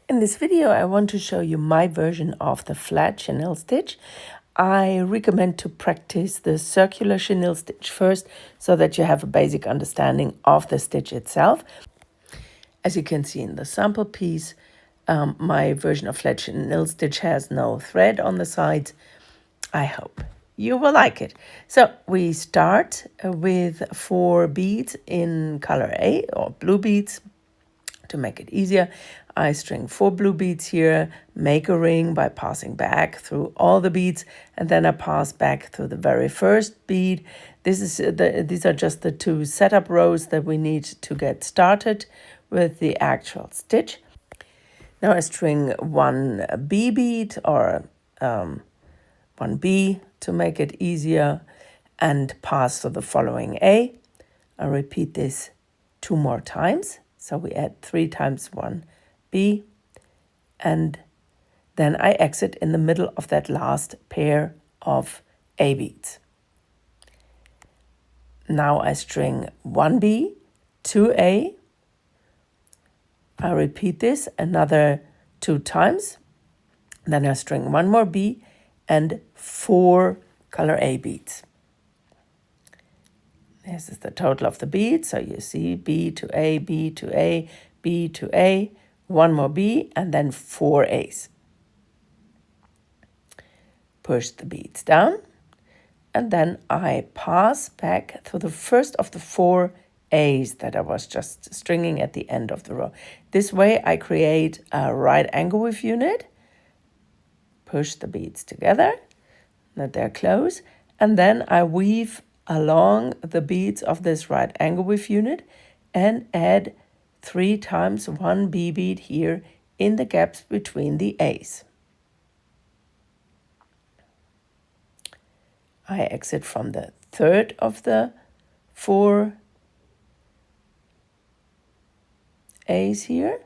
In this video, I want to show you my version of the flat chenille stitch. I recommend to practice the circular chenille stitch first so that you have a basic understanding of the stitch itself. As you can see in the sample piece, my version of flat chenille stitch has no thread on the sides. I hope you will like it. So we start with 4 beads in color A, or blue beads. To make it easier, I string 4 blue beads here, make a ring by passing back through all the beads, and then I pass back through the very first bead. These are just the 2 setup rows that we need to get started with the actual stitch. Now I string 1 B bead or 1 B to make it easier and pass to the following A. I repeat this 2 more times. So we add 3 times 1 B, and then I exit in the middle of that last pair of A beads. Now I string 1 B, 2 A. I repeat this another 2 times. Then I string 1 more B and 4 color A beads. This is the total of the beads. So you see B to A, B to A, B to A, 1 more B, and then 4 A's. Push the beads down, and then I pass back through the first of the 4 A's that I was just stringing at the end of the row. This way I create a right angle width unit. Push the beads together, that they're close, and then I weave along the beads of this right angle width unit and add 3 times 1 B bead here in the gaps between the A's. I exit from the third of the 4 A's here,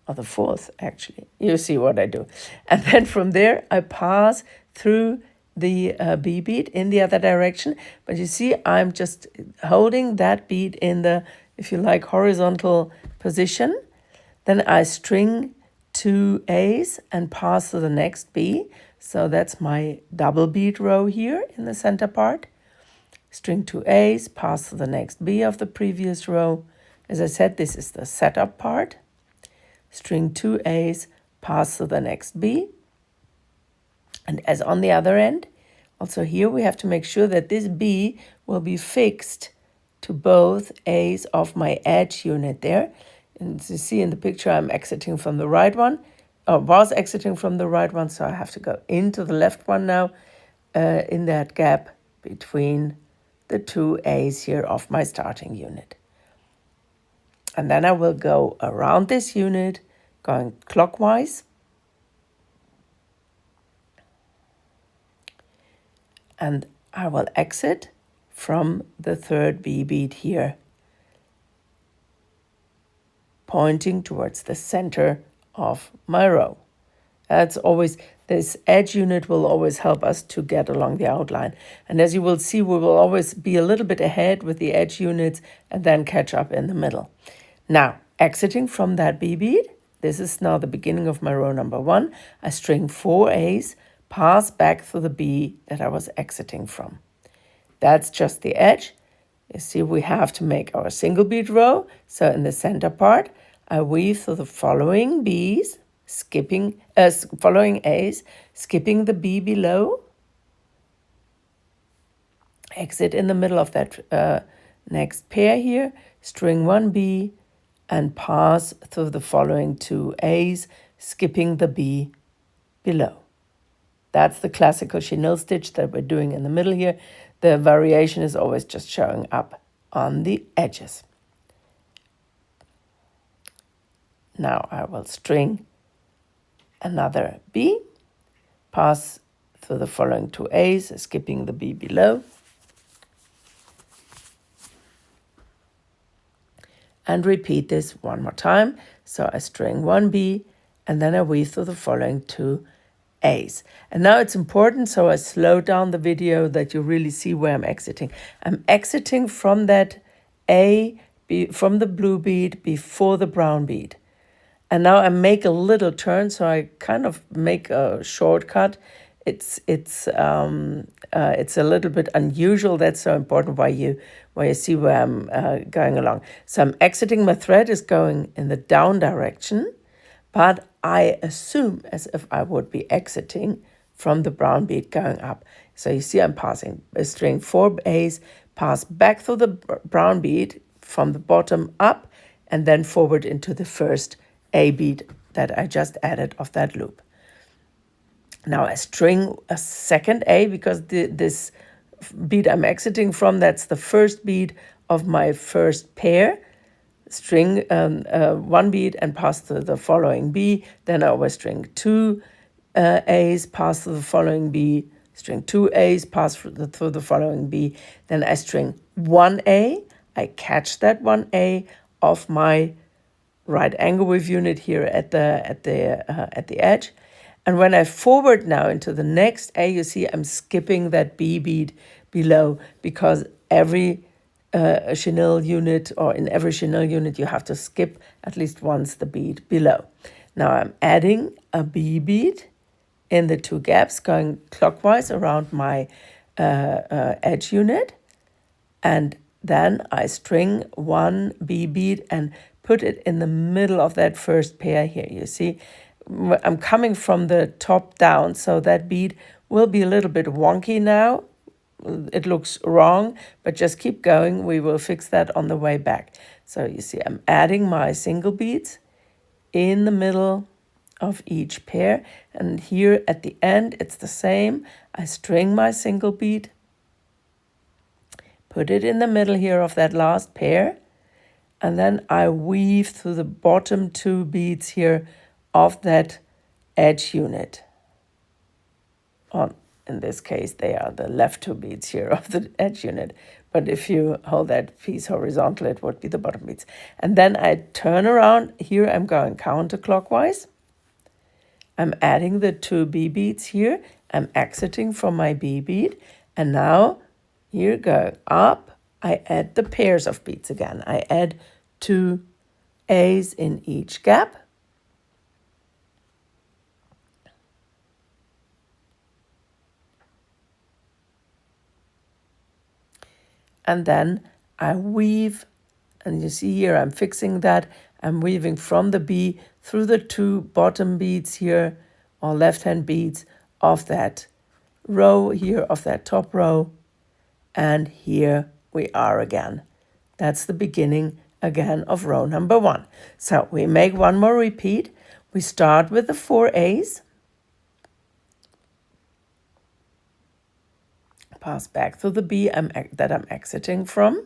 or the fourth actually. You see what I do. And then from there I pass through the B bead in the other direction, but you see I'm just holding that bead in the, if you like, horizontal position. Then I string 2 A's and pass to the next B. So that's my double bead row here in the center part. String 2 A's, pass to the next B of the previous row. As I said, this is the setup part. String 2 A's, pass to the next B. And as on the other end, also here we have to make sure that this B will be fixed to both A's of my edge unit there. And as you see in the picture, I'm exiting from the right one, or was exiting from the right one, so I have to go into the left one now, in that gap between the 2 A's here of my starting unit. And then I will go around this unit, going clockwise. And I will exit from the third B bead here, pointing towards the center of my row. That's always, this edge unit will always help us to get along the outline. And as you will see, we will always be a little bit ahead with the edge units and then catch up in the middle. Now, exiting from that B bead, this is now the beginning of my row number 1. I string 4 A's, pass back through the B that I was exiting from. That's just the edge. You see, we have to make our single bead row. So in the center part, I weave through the following B's, following A's, skipping the B below. Exit in the middle of that next pair here, string 1 B, and pass through the following 2 A's, skipping the B below. That's the classical chenille stitch that we're doing in the middle here. The variation is always just showing up on the edges. Now I will string another B, pass through the following 2 A's, skipping the B below, and repeat this 1 more time. So I string 1 B, and then I weave through the following 2 A's. And now it's important, so I slow down the video that you really see where I'm exiting. I'm exiting from that A, from the blue bead before the brown bead. And now I make a little turn, so I kind of make a shortcut. It's a little bit unusual. That's so important why you see where I'm going along. So I'm exiting, my thread is going in the down direction, but I assume as if I would be exiting from the brown bead going up. So you see I'm passing a string 4 A's, pass back through the brown bead from the bottom up, and then forward into the first A bead that I just added of that loop. Now I string a second A because this bead I'm exiting from, that's the first bead of my first pair. String one bead and pass to the following B. Then I always string 2 A's, pass to the following B, string 2 A's, pass through the following B. Then I string 1 A. I catch that 1 A of my right angle weave unit here at the edge. And when I forward now into the next A, you see I'm skipping that B bead below, because every chenille unit, or in every chenille unit, you have to skip at least once the bead below. Now I'm adding a B bead in the 2 gaps, going clockwise around my edge unit, and then I string 1 B bead and put it in the middle of that first pair here. You see, I'm coming from the top down, so that bead will be a little bit wonky now. It looks wrong, but just keep going. We will fix that on the way back. So you see, I'm adding my single beads in the middle of each pair, and here at the end it's the same. I string my single bead, put it in the middle here of that last pair, and then I weave through the bottom 2 beads here of that edge unit. In this case, they are the left 2 beads here of the edge unit. But if you hold that piece horizontal, it would be the bottom beads. And then I turn around. Here I'm going counterclockwise. I'm adding the 2 B beads here. I'm exiting from my B bead. And now, here going up, I add the pairs of beads again. I add 2 A's in each gap. And then I weave, and you see here I'm fixing that. I'm weaving from the B through the 2 bottom beads here, or left-hand beads of that row here, of that top row. And here we are again. That's the beginning again of row number 1. So we make one more repeat. We start with the 4 A's. Pass back through the B that I'm exiting from.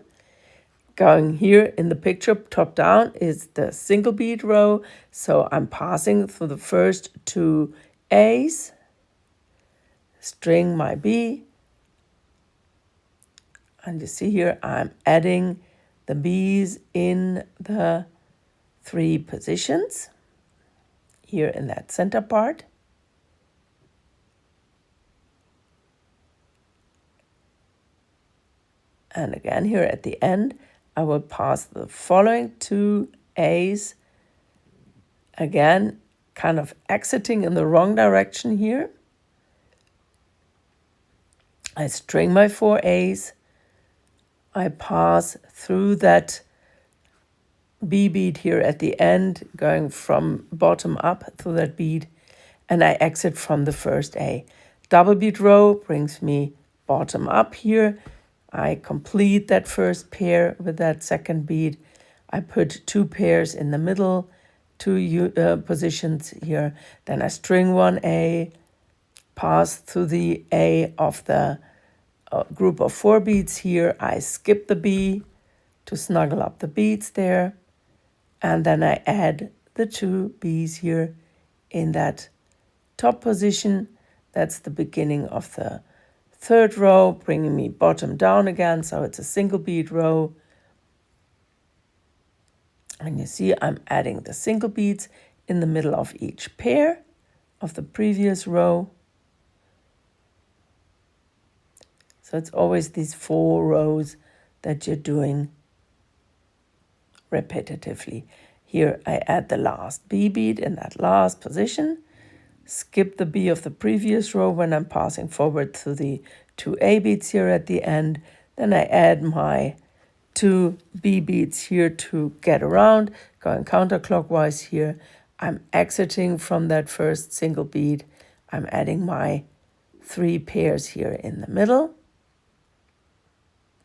Going here in the picture, top down, is the single bead row. So I'm passing through the first 2 A's, string my B, and you see here I'm adding the B's in the 3 positions here in that center part. And again here at the end, I will pass the following 2 A's, again kind of exiting in the wrong direction here. I string my 4 A's, I pass through that B bead here at the end, going from bottom up through that bead, and I exit from the first A. Double bead row brings me bottom up here. I complete that first pair with that second bead. I put 2 pairs in the middle, 2 positions here. Then I string 1 A, pass through the A of the group of 4 beads here. I skip the B to snuggle up the beads there. And then I add the 2 B's here in that top position. That's the beginning of the 3rd row, bringing me bottom down again, so it's a single bead row. And you see I'm adding the single beads in the middle of each pair of the previous row. So it's always these 4 rows that you're doing repetitively. Here I add the last B bead in that last position, skip the B of the previous row when I'm passing forward to the 2 A beads here at the end. Then I add my 2 B beads here to get around, going counterclockwise here. I'm exiting from that first single bead. I'm adding my 3 pairs here in the middle.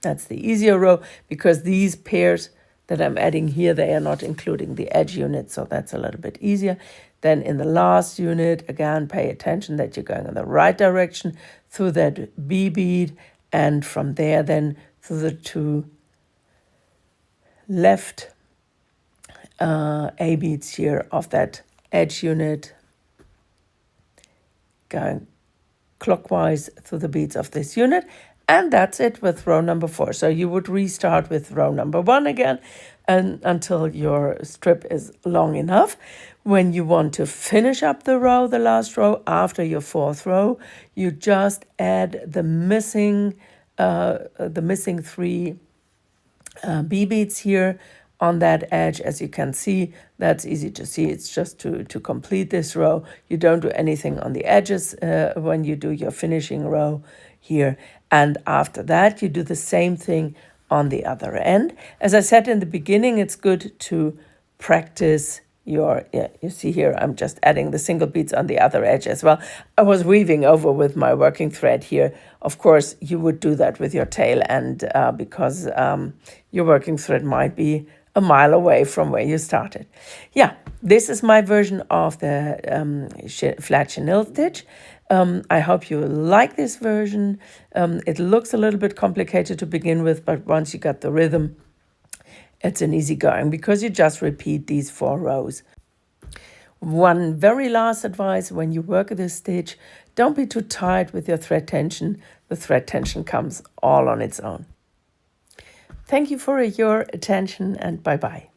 That's the easier row because these pairs that I'm adding here, they are not including the edge unit, so that's a little bit easier. Then in the last unit, again, pay attention that you're going in the right direction through that B bead, and from there then through the 2 left A beads here of that edge unit, going clockwise through the beads of this unit. And that's it with row number 4. So you would restart with row number 1 again and until your strip is long enough. When you want to finish up the row, the last row, after your 4th row, you just add the missing 3 B beads here on that edge. As you can see, that's easy to see. It's just to complete this row. You don't do anything on the edges when you do your finishing row here. And after that, you do the same thing on the other end. As I said in the beginning, it's good to practice your, you see here, I'm just adding the single beads on the other edge as well. I was weaving over with my working thread here. Of course, you would do that with your tail end because your working thread might be a mile away from where you started. Yeah, this is my version of the flat chenille stitch. I hope you like this version. It looks a little bit complicated to begin with, but once you got the rhythm, it's an easy going because you just repeat these 4 rows. One very last advice when you work this stitch, don't be too tight with your thread tension. The thread tension comes all on its own. Thank you for your attention and bye-bye.